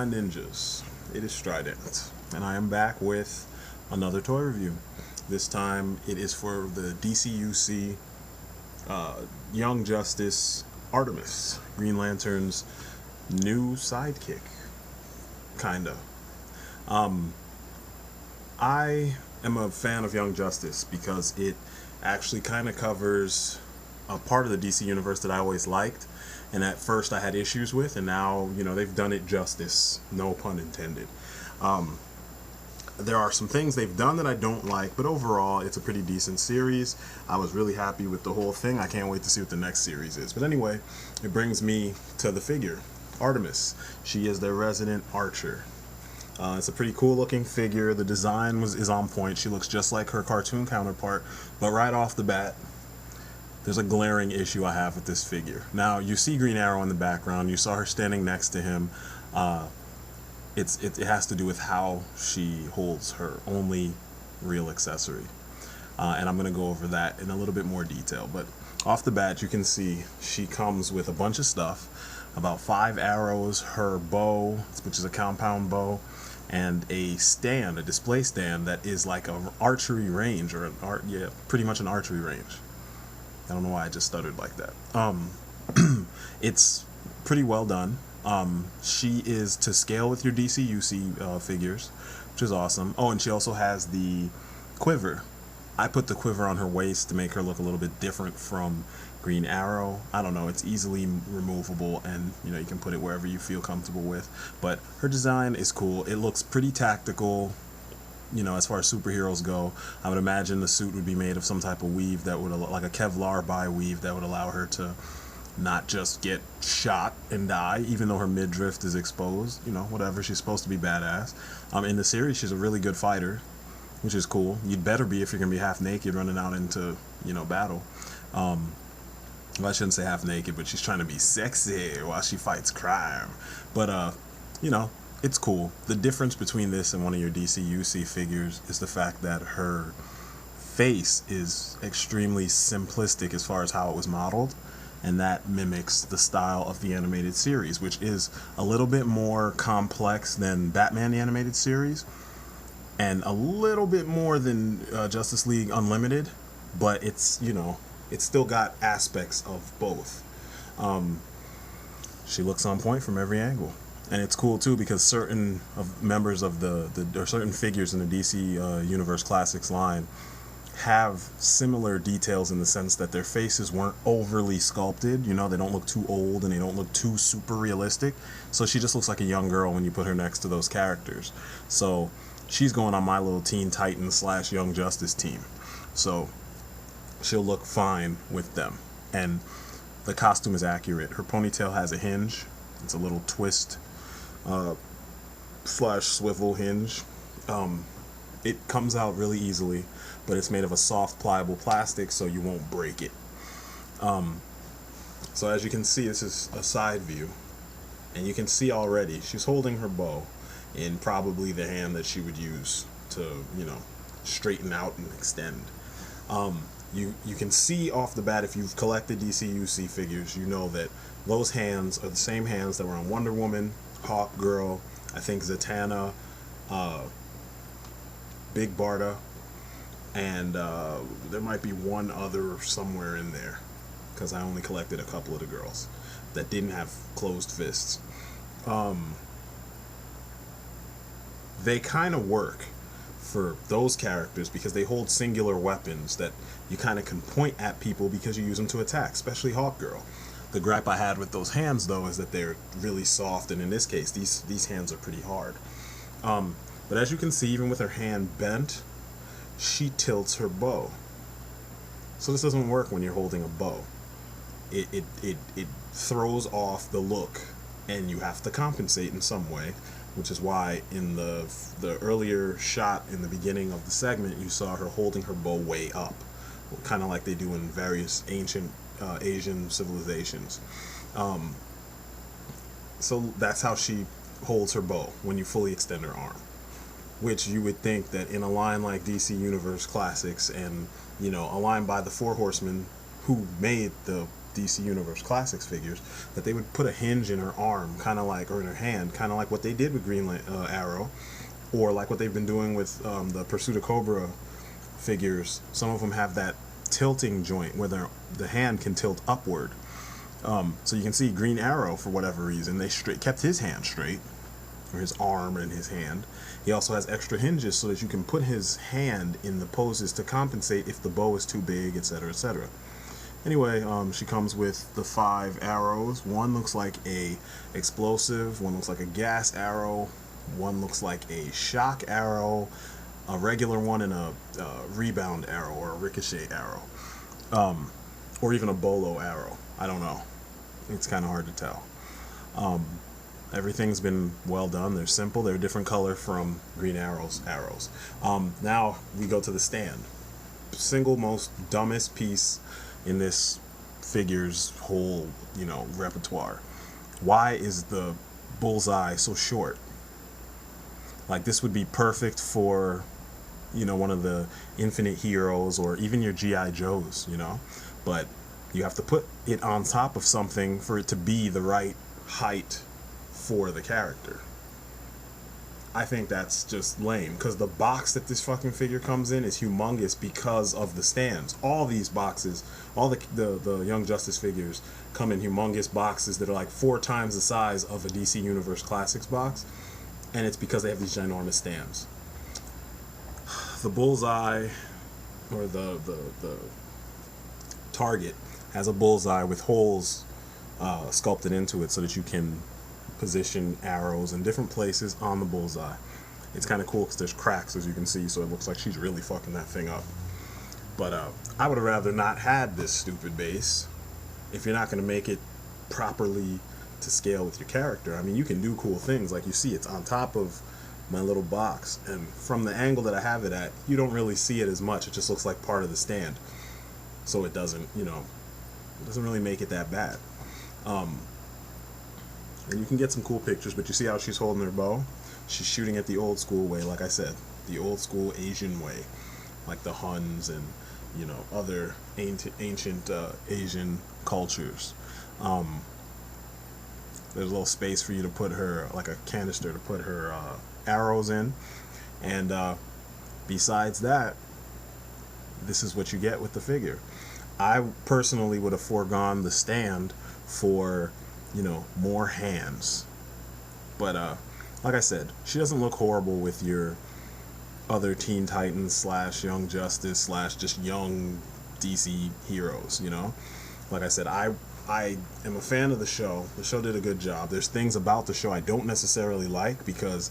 my ninjas? It is Strident, and I am back with another toy review. This time it is for the Dcuc Young Justice Artemis, Green Lantern's new sidekick, kinda. I am a fan of Young Justice because it actually kind of covers a part of the DC universe that I always liked, and at first I had issues with, and now, they've done it justice, no pun intended. There are some things they've done that I don't like, but overall it's a pretty decent series. I was really happy with the whole thing. I can't wait to see what the next series is. But anyway, it brings me to the figure, Artemis. She is their resident archer. It's a pretty cool looking figure. The design is on point. She looks just like her cartoon counterpart, but right off the bat, there's a glaring issue I have with this figure. Now, you see Green Arrow in the background. You saw her standing next to him. It has to do with how she holds her only real accessory. And I'm going to go over that in a little bit more detail. But off the bat, you can see she comes with a bunch of stuff. About 5 arrows, her bow, which is a compound bow, and a display stand that is like an archery range, pretty much an archery range. I don't know why I just stuttered like that. It's pretty well done. She is to scale with your Dcuc figures, which is awesome. Oh, and she also has the quiver. I put the quiver on her waist to make her look a little bit different from Green Arrow. I don't know, it's easily removable, and you can put it wherever you feel comfortable with. But her design is cool. It looks pretty tactical. As far as superheroes go, I would imagine the suit would be made of some type of weave that would, like a Kevlar bi-weave, that would allow her to not just get shot and die, even though her midriff is exposed. Whatever, she's supposed to be badass. In the series, she's a really good fighter, which is cool. You'd better be if you're gonna be half naked running out into, battle. Well, I shouldn't say half naked, but she's trying to be sexy while she fights crime. But, it's cool. The difference between this and one of your Dcuc figures is the fact that her face is extremely simplistic as far as how it was modeled, and that mimics the style of the animated series, which is a little bit more complex than Batman the Animated Series, and a little bit more than Justice League Unlimited, but it's still got aspects of both. She looks on point from every angle. And it's cool too because certain members of or certain figures in the DC Universe Classics line have similar details in the sense that their faces weren't overly sculpted. They don't look too old and they don't look too super realistic. So she just looks like a young girl when you put her next to those characters. So she's going on my little Teen Titans / Young Justice team. So she'll look fine with them. And the costume is accurate. Her ponytail has a hinge. It's a little twist / swivel hinge. It comes out really easily, but it's made of a soft, pliable plastic, so you won't break it. So as you can see, this is a side view, and you can see already she's holding her bow in probably the hand that she would use to, straighten out and extend. You can see off the bat, if you've collected Dcuc figures, you know that those hands are the same hands that were on Wonder Woman, Hawk Girl, I think Zatanna, Big Barda, and there might be one other somewhere in there, because I only collected a couple of the girls that didn't have closed fists. They kind of work for those characters because they hold singular weapons that you kind of can point at people because you use them to attack, especially Hawk Girl. The gripe I had with those hands, though, is that they're really soft, and in this case, these hands are pretty hard. But as you can see, even with her hand bent, she tilts her bow. So this doesn't work when you're holding a bow. It throws off the look, and you have to compensate in some way, which is why in the earlier shot in the beginning of the segment, you saw her holding her bow way up, kind of like they do in various ancient Asian civilizations. So that's how she holds her bow when you fully extend her arm, which you would think that in a line like DC Universe Classics, and a line by the Four Horsemen, who made the DC Universe Classics figures, that they would put a hinge in her arm, kind of like, or in her hand, kind of like what they did with Green Arrow, or like what they've been doing with the Pursuit of Cobra figures. Some of them have that tilting joint where the hand can tilt upward. So you can see Green Arrow, for whatever reason, they kept his hand straight, or his arm and his hand. He also has extra hinges so that you can put his hand in the poses to compensate if the bow is too big, etc., etc. Anyway, she comes with the 5 arrows. One looks like a explosive, one looks like a gas arrow, one looks like a shock arrow, a regular one, and a rebound arrow or a ricochet arrow, or even a bolo arrow. I don't know. It's kind of hard to tell. Everything's been well done. They're simple. They're a different color from Green Arrow's arrows. Now we go to the stand. Single most dumbest piece in this figure's whole, repertoire. Why is the bullseye so short? Like, this would be perfect for, one of the Infinite Heroes or even your G.I. Joes, But you have to put it on top of something for it to be the right height for the character. I think that's just lame, because the box that this fucking figure comes in is humongous because of the stands. All these boxes, all the Young Justice figures come in humongous boxes that are like 4 times the size of a DC Universe Classics box, and it's because they have these ginormous stands. The bullseye, or the target, has a bullseye with holes sculpted into it so that you can position arrows in different places on the bullseye. It's kind of cool because there's cracks, as you can see, so it looks like she's really fucking that thing up. But I would have rather not had this stupid base. If you're not going to make it properly to scale with your character, I mean, you can do cool things. Like, you see, it's on top of my little box, and from the angle that I have it at, you don't really see it as much. It just looks like part of the stand, so it doesn't, it doesn't really make it that bad. And you can get some cool pictures, but you see how she's holding her bow? She's shooting it the old school way, like I said, the old school Asian way, like the Huns and, other ancient Asian cultures. There's a little space for you to put her, like a canister to put her arrows in, and besides that, this is what you get with the figure. I personally would have foregone the stand for, more hands. But like I said, she doesn't look horrible with your other Teen Titans / Young Justice / just young DC heroes, Like I said, I am a fan of the show. The show did a good job. There's things about the show I don't necessarily like because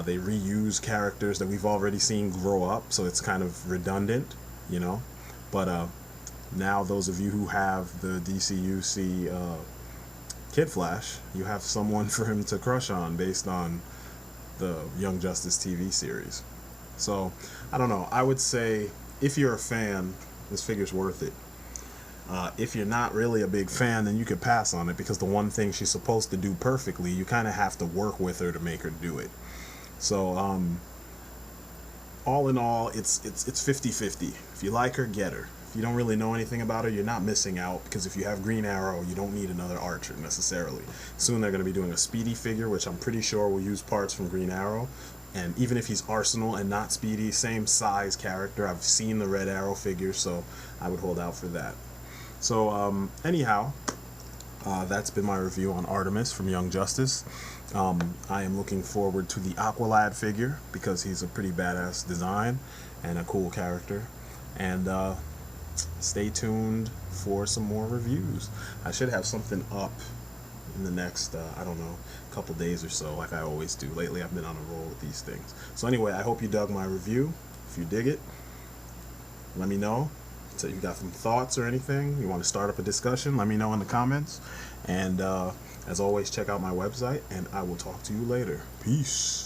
they reuse characters that we've already seen grow up, so it's kind of redundant, But now those of you who have the DCUC Kid Flash, you have someone for him to crush on based on the Young Justice TV series. So, I don't know. I would say, if you're a fan, this figure's worth it. If you're not really a big fan, then you could pass on it, because the one thing she's supposed to do perfectly, you kind of have to work with her to make her do it. So, all in all, it's 50-50. If you like her, get her. If you don't really know anything about her, you're not missing out, because if you have Green Arrow, you don't need another Archer necessarily. Soon they're going to be doing a Speedy figure, which I'm pretty sure will use parts from Green Arrow. And even if he's Arsenal and not Speedy, same size character. I've seen the Red Arrow figure, so I would hold out for that. So anyhow, that's been my review on Artemis from Young Justice. I am looking forward to the Aqualad figure, because he's a pretty badass design and a cool character. And stay tuned for some more reviews. I should have something up in the next, couple days or so, like I always do. Lately I've been on a roll with these things. So anyway, I hope you dug my review. If you dig it, let me know. So you got some thoughts or anything, you want to start up a discussion, let me know in the comments. And as always, check out my website, and I will talk to you later. Peace.